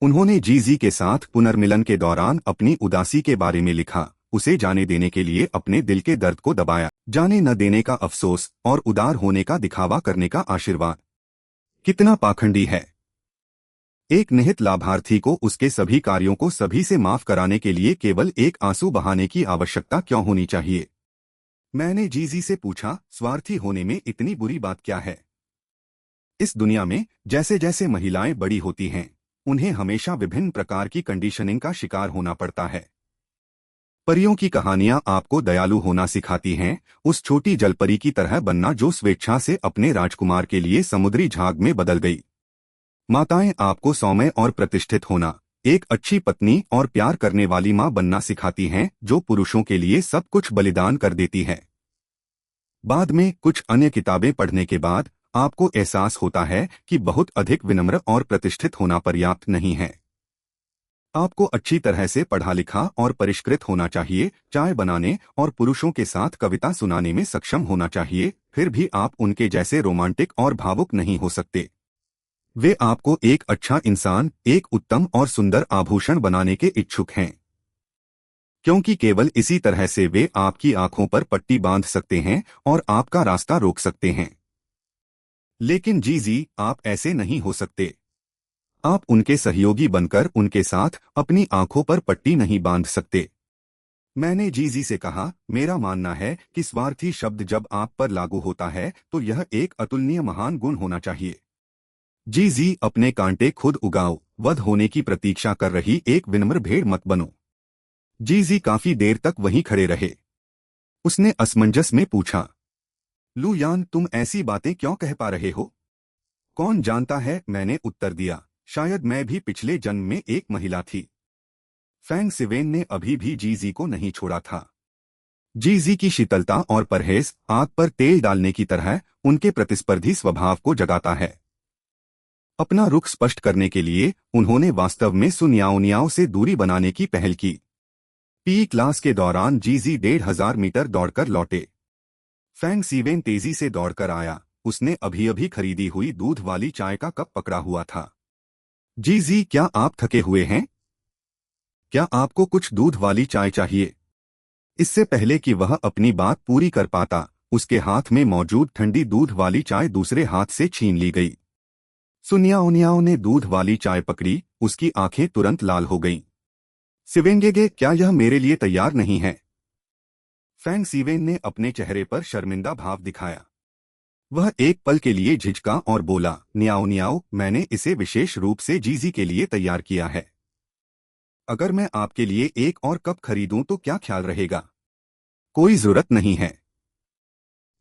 उन्होंने जीजी के साथ पुनर्मिलन के दौरान अपनी उदासी के बारे में लिखा, उसे जाने देने के लिए अपने दिल के दर्द को दबाया, जाने न देने का अफसोस और उदार होने का दिखावा करने का आशीर्वाद। कितना पाखंडी है! एक निहित लाभार्थी को उसके सभी कार्यों को सभी से माफ कराने के लिए केवल एक आंसू बहाने की आवश्यकता क्यों होनी चाहिए? मैंने जीजी से पूछा, स्वार्थी होने में इतनी बुरी बात क्या है? इस दुनिया में जैसे जैसे महिलाएं बड़ी होती हैं, उन्हें हमेशा विभिन्न प्रकार की कंडीशनिंग का शिकार होना पड़ता है। परियों की कहानियां आपको दयालु होना सिखाती हैं, उस छोटी जलपरी की तरह बनना जो स्वेच्छा से अपने राजकुमार के लिए समुद्री झाग में बदल गई। माताएं आपको सौम्य और प्रतिष्ठित होना, एक अच्छी पत्नी और प्यार करने वाली मां बनना सिखाती हैं जो पुरुषों के लिए सब कुछ बलिदान कर देती है। बाद में कुछ अन्य किताबें पढ़ने के बाद आपको एहसास होता है कि बहुत अधिक विनम्र और प्रतिष्ठित होना पर्याप्त नहीं है। आपको अच्छी तरह से पढ़ा लिखा और परिष्कृत होना चाहिए, चाय बनाने और पुरुषों के साथ कविता सुनाने में सक्षम होना चाहिए, फिर भी आप उनके जैसे रोमांटिक और भावुक नहीं हो सकते। वे आपको एक अच्छा इंसान, एक उत्तम और सुंदर आभूषण बनाने के इच्छुक हैं, क्योंकि केवल इसी तरह से वे आपकी आंखों पर पट्टी बांध सकते हैं और आपका रास्ता रोक सकते हैं। लेकिन जीजी, आप ऐसे नहीं हो सकते। आप उनके सहयोगी बनकर उनके साथ अपनी आंखों पर पट्टी नहीं बांध सकते। मैंने जीजी से कहा, मेरा मानना है कि स्वार्थी शब्द जब आप पर लागू होता है तो यह एक अतुलनीय महान गुण होना चाहिए। जीजी, अपने कांटे खुद उगाओ, वध होने की प्रतीक्षा कर रही एक विनम्र भेड़ मत बनो। जीजी काफी देर तक वहीं खड़े रहे। उसने असमंजस में पूछा, लू यान, तुम ऐसी बातें क्यों कह पा रहे हो? कौन जानता है, मैंने उत्तर दिया, शायद मैं भी पिछले जन्म में एक महिला थी। फैंग सिवेन ने अभी भी जीजी को नहीं छोड़ा था। जीजी की शीतलता और परहेज आग पर तेल डालने की तरह उनके प्रतिस्पर्धी स्वभाव को जगाता है। अपना रुख स्पष्ट करने के लिए उन्होंने वास्तव में सुनियाओनियाओ से दूरी बनाने की पहल की। पी क्लास के दौरान जीजी 1500 मीटर दौड़कर लौटे। फैंग सिवेन तेजी से दौड़कर आया। उसने अभी अभी खरीदी हुई दूध वाली चाय का कप पकड़ा हुआ था। जीजी, क्या आप थके हुए हैं? क्या आपको कुछ दूध वाली चाय चाहिए? इससे पहले कि वह अपनी बात पूरी कर पाता, उसके हाथ में मौजूद ठंडी दूध वाली चाय दूसरे हाथ से छीन ली गई। सुनियाओनियाओ ने दूध वाली चाय पकड़ी, उसकी आंखें तुरंत लाल हो गईं। सिवेंगेगे, क्या यह मेरे लिए तैयार नहीं है? फैंग सिवेन ने अपने चेहरे पर शर्मिंदा भाव दिखाया। वह एक पल के लिए झिझका और बोला, न्याओ न्याओ, मैंने इसे विशेष रूप से जीजी के लिए तैयार किया है। अगर मैं आपके लिए एक और कप खरीदूं तो क्या ख्याल रहेगा? कोई जरूरत नहीं है।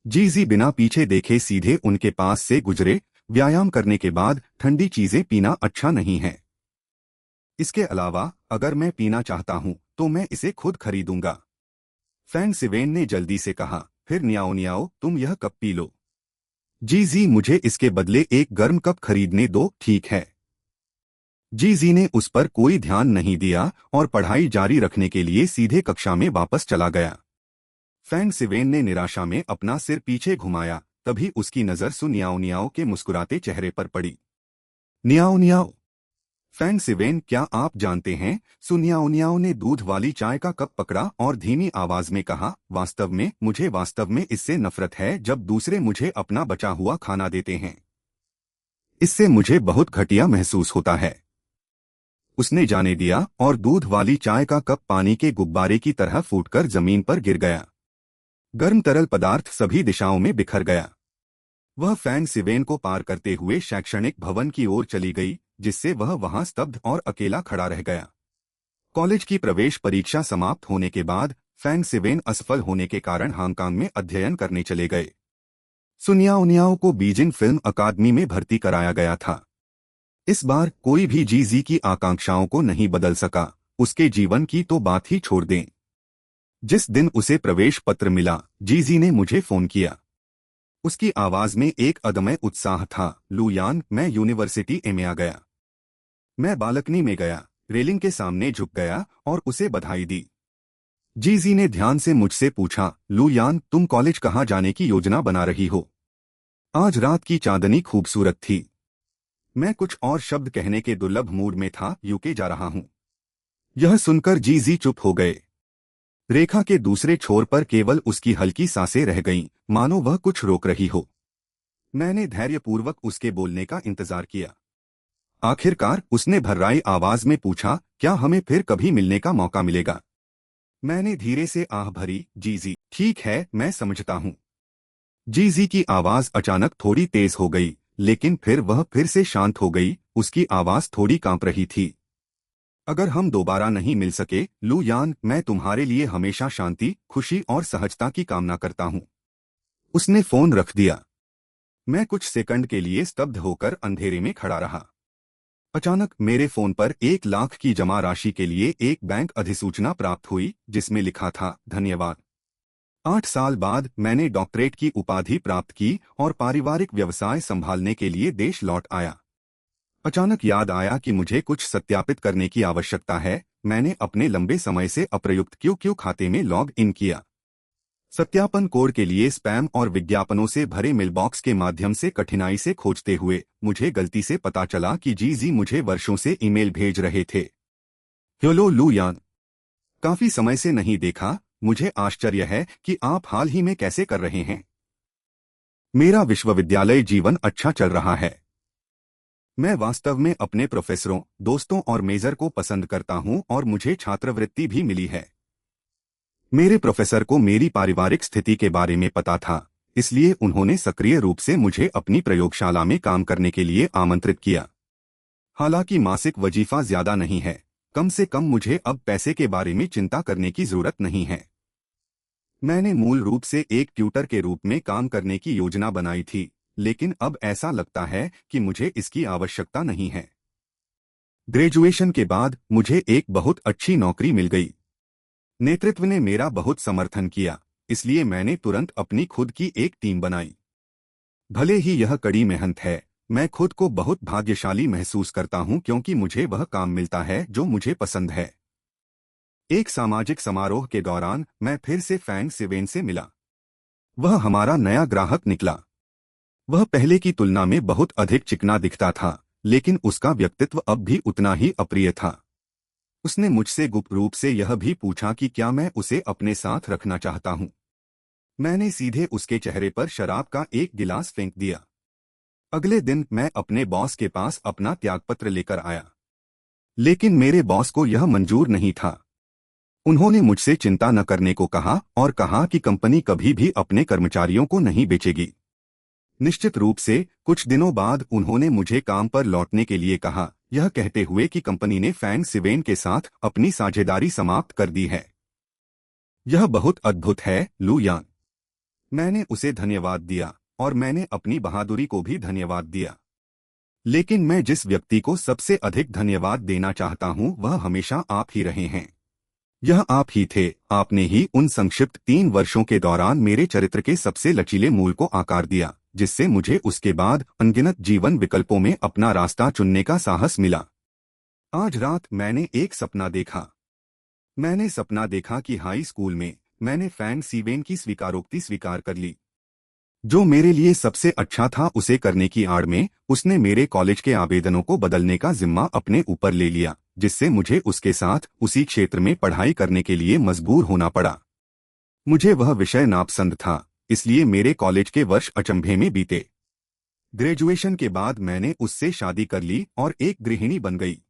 जीजी बिना पीछे देखे सीधे उनके पास से गुजरे। व्यायाम करने के बाद ठंडी चीजें पीना अच्छा नहीं है। इसके अलावा अगर मैं पीना चाहता हूं तो मैं इसे खुद खरीदूंगा। फैंग सिवेन ने जल्दी से कहा, फिर न्याओ न्याओ, तुम यह कप पी लो। जी मुझे इसके बदले एक गर्म कप खरीदने दो, ठीक है। जी ने उस पर कोई ध्यान नहीं दिया और पढ़ाई जारी रखने के लिए सीधे कक्षा में वापस चला गया। फैंग सिवेन ने निराशा में अपना सिर पीछे घुमाया, तभी उसकी नजर सु नियाओ नियाओ के मुस्कुराते चेहरे पर पड़ी। नियाओ नियाओ। फैंग सिवेन, क्या आप जानते हैं? सु नियाओ नियाओ ने दूध वाली चाय का कप पकड़ा और धीमी आवाज में कहा, मुझे वास्तव में इससे नफरत है जब दूसरे मुझे अपना बचा हुआ खाना देते हैं। इससे मुझे बहुत घटिया महसूस होता है। उसने जाने दिया और दूध वाली चाय का कप पानी के गुब्बारे की तरह फूटकर जमीन पर गिर गया। गर्म तरल पदार्थ सभी दिशाओं में बिखर गया। वह फैंग सिवेन को पार करते हुए शैक्षणिक भवन की ओर चली गई, जिससे वह वहां स्तब्ध और अकेला खड़ा रह गया। कॉलेज की प्रवेश परीक्षा समाप्त होने के बाद फैंग सिवेन असफल होने के कारण हांगकांग में अध्ययन करने चले गए। सु नियाओ नियाओ को बीजिंग फिल्म अकादमी में भर्ती कराया गया था। इस बार कोई भी जी की आकांक्षाओं को नहीं बदल सका, उसके जीवन की तो बात ही छोड़ दें। जिस दिन उसे प्रवेश पत्र मिला, जी ने मुझे फोन किया। उसकी आवाज में एक अदम्य उत्साह था। लुयान, मैं यूनिवर्सिटी में आ गया। मैं बालकनी में गया, रेलिंग के सामने झुक गया और उसे बधाई दी। जी ने ध्यान से मुझसे पूछा, लुयान, तुम कॉलेज कहाँ जाने की योजना बना रही हो? आज रात की चांदनी खूबसूरत थी। मैं कुछ और शब्द कहने के दुर्लभ मूड में था। यूके जा रहा हूं। यह सुनकर जी चुप हो गए। रेखा के दूसरे छोर पर केवल उसकी हल्की सांसें रह गईं, मानो वह कुछ रोक रही हो। मैंने धैर्यपूर्वक उसके बोलने का इंतजार किया। आखिरकार उसने भर्राई आवाज में पूछा, क्या हमें फिर कभी मिलने का मौका मिलेगा? मैंने धीरे से आह भरी, जी ठीक है, मैं समझता हूं। जी की आवाज अचानक थोड़ी तेज हो गई, लेकिन फिर वह फिर से शांत हो गई। उसकी आवाज थोड़ी कांप रही थी। अगर हम दोबारा नहीं मिल सके, लुयान, मैं तुम्हारे लिए हमेशा शांति, खुशी और सहजता की कामना करता हूं। उसने फोन रख दिया। मैं कुछ सेकंड के लिए स्तब्ध होकर अंधेरे में खड़ा रहा। अचानक मेरे फोन पर 1 लाख की जमा राशि के लिए एक बैंक अधिसूचना प्राप्त हुई, जिसमें लिखा था, धन्यवाद। 8 साल बाद मैंने डॉक्टरेट की उपाधि प्राप्त की और पारिवारिक व्यवसाय संभालने के लिए देश लौट आया। अचानक याद आया कि मुझे कुछ सत्यापित करने की आवश्यकता है। मैंने अपने लंबे समय से अप्रयुक्त क्यू खाते में लॉग इन किया। सत्यापन कोड के लिए स्पैम और विज्ञापनों से भरे मेलबॉक्स के माध्यम से कठिनाई से खोजते हुए मुझे गलती से पता चला कि जी मुझे वर्षों से ईमेल भेज रहे थे। हेलो लुयान, काफी समय से नहीं देखा। मुझे आश्चर्य है कि आप हाल ही में कैसे कर रहे हैं। मेरा विश्वविद्यालय जीवन अच्छा चल रहा है। मैं वास्तव में अपने प्रोफेसरों, दोस्तों और मेजर को पसंद करता हूं और मुझे छात्रवृत्ति भी मिली है। मेरे प्रोफेसर को मेरी पारिवारिक स्थिति के बारे में पता था, इसलिए उन्होंने सक्रिय रूप से मुझे अपनी प्रयोगशाला में काम करने के लिए आमंत्रित किया। हालांकि मासिक वजीफा ज्यादा नहीं है, कम से कम मुझे अब पैसे के बारे में चिंता करने की जरूरत नहीं है। मैंने मूल रूप से एक ट्यूटर के रूप में काम करने की योजना बनाई थी, लेकिन अब ऐसा लगता है कि मुझे इसकी आवश्यकता नहीं है। ग्रेजुएशन के बाद मुझे एक बहुत अच्छी नौकरी मिल गई। नेतृत्व ने मेरा बहुत समर्थन किया, इसलिए मैंने तुरंत अपनी खुद की एक टीम बनाई। भले ही यह कड़ी मेहनत है, मैं खुद को बहुत भाग्यशाली महसूस करता हूं क्योंकि मुझे वह काम मिलता है जो मुझे पसंद है। एक सामाजिक समारोह के दौरान मैं फिर से फैंग सिवेन से मिला। वह हमारा नया ग्राहक निकला। वह पहले की तुलना में बहुत अधिक चिकना दिखता था, लेकिन उसका व्यक्तित्व अब भी उतना ही अप्रिय था। उसने मुझसे गुप्त रूप से यह भी पूछा कि क्या मैं उसे अपने साथ रखना चाहता हूं। मैंने सीधे उसके चेहरे पर शराब का एक गिलास फेंक दिया। अगले दिन मैं अपने बॉस के पास अपना त्यागपत्र लेकर आया, लेकिन मेरे बॉस को यह मंजूर नहीं था। उन्होंने मुझसे चिंता न करने को कहा और कहा कि कंपनी कभी भी अपने कर्मचारियों को नहीं बेचेगी। निश्चित रूप से कुछ दिनों बाद उन्होंने मुझे काम पर लौटने के लिए कहा, यह कहते हुए कि कंपनी ने फैंग सिवेन के साथ अपनी साझेदारी समाप्त कर दी है। यह बहुत अद्भुत है, लुयान। मैंने उसे धन्यवाद दिया और मैंने अपनी बहादुरी को भी धन्यवाद दिया। लेकिन मैं जिस व्यक्ति को सबसे अधिक धन्यवाद देना चाहता हूं वह हमेशा आप ही रहे हैं। यह आप ही थे। आपने ही उन संक्षिप्त 3 वर्षों के दौरान मेरे चरित्र के सबसे लचीले मूल को आकार दिया, जिससे मुझे उसके बाद अनगिनत जीवन विकल्पों में अपना रास्ता चुनने का साहस मिला। आज रात मैंने एक सपना देखा। मैंने सपना देखा कि हाई स्कूल में मैंने फैन सीवेन की स्वीकारोक्ति स्वीकार कर ली। जो मेरे लिए सबसे अच्छा था उसे करने की आड़ में उसने मेरे कॉलेज के आवेदनों को बदलने का जिम्मा अपने ऊपर ले लिया, जिससे मुझे उसके साथ उसी क्षेत्र में पढ़ाई करने के लिए मजबूर होना पड़ा। मुझे वह विषय नापसंद था, इसलिए मेरे कॉलेज के वर्ष अचंभे में बीते। ग्रेजुएशन के बाद मैंने उससे शादी कर ली और एक गृहिणी बन गई।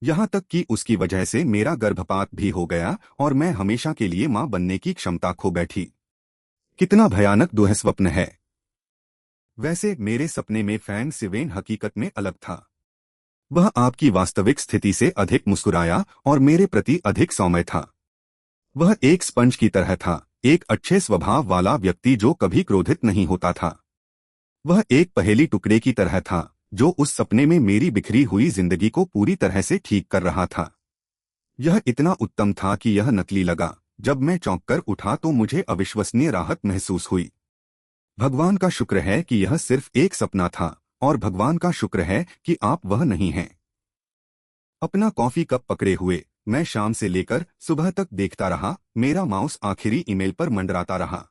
यहाँ तक कि उसकी वजह से मेरा गर्भपात भी हो गया और मैं हमेशा के लिए मां बनने की क्षमता खो बैठी। कितना भयानक दुःस्वप्न है। वैसे मेरे सपने में फैन सिवेन हकीकत में अलग था। वह आपकी वास्तविक स्थिति से अधिक मुस्कुराया और मेरे प्रति अधिक सौम्य था। वह एक स्पंज की तरह था, एक अच्छे स्वभाव वाला व्यक्ति जो कभी क्रोधित नहीं होता था। वह एक पहेली टुकड़े की तरह था जो उस सपने में मेरी बिखरी हुई जिंदगी को पूरी तरह से ठीक कर रहा था। यह इतना उत्तम था कि यह नकली लगा। जब मैं चौंक कर उठा तो मुझे अविश्वसनीय राहत महसूस हुई। भगवान का शुक्र है कि यह सिर्फ एक सपना था और भगवान का शुक्र है कि आप वह नहीं हैं। अपना कॉफी कप पकड़े हुए मैं शाम से लेकर सुबह तक देखता रहा। मेरा माउस आखिरी ईमेल पर मंडराता रहा।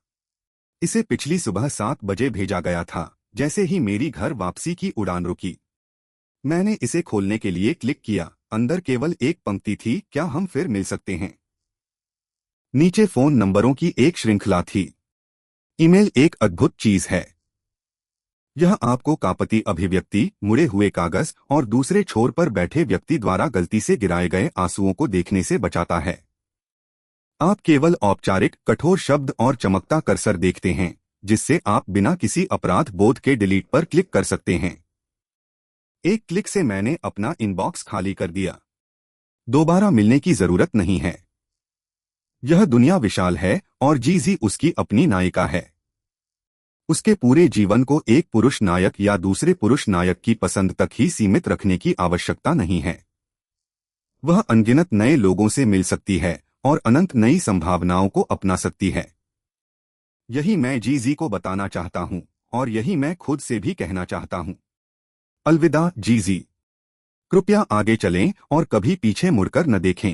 इसे पिछली सुबह 7 बजे भेजा गया था। जैसे ही मेरी घर वापसी की उड़ान रुकी, मैंने इसे खोलने के लिए क्लिक किया। अंदर केवल एक पंक्ति थी, क्या हम फिर मिल सकते हैं। नीचे फोन नंबरों की एक श्रृंखला थी। ईमेल एक अद्भुत चीज है। यह आपको कापति अभिव्यक्ति, मुड़े हुए कागज और दूसरे छोर पर बैठे व्यक्ति द्वारा गलती से गिराए गए आंसुओं को देखने से बचाता है। आप केवल औपचारिक, कठोर शब्द और चमकता कर्सर देखते हैं, जिससे आप बिना किसी अपराध बोध के डिलीट पर क्लिक कर सकते हैं। एक क्लिक से मैंने अपना इनबॉक्स खाली कर दिया। दोबारा मिलने की जरूरत नहीं है। यह दुनिया विशाल है और जीजी उसकी अपनी नायिका है। उसके पूरे जीवन को एक पुरुष नायक या दूसरे पुरुष नायक की पसंद तक ही सीमित रखने की आवश्यकता नहीं है। वह अनगिनत नए लोगों से मिल सकती है और अनंत नई संभावनाओं को अपना सकती है। यही मैं जीजी को बताना चाहता हूं और यही मैं खुद से भी कहना चाहता हूं। अलविदा जीजी। कृपया आगे चलें और कभी पीछे मुड़कर न देखें।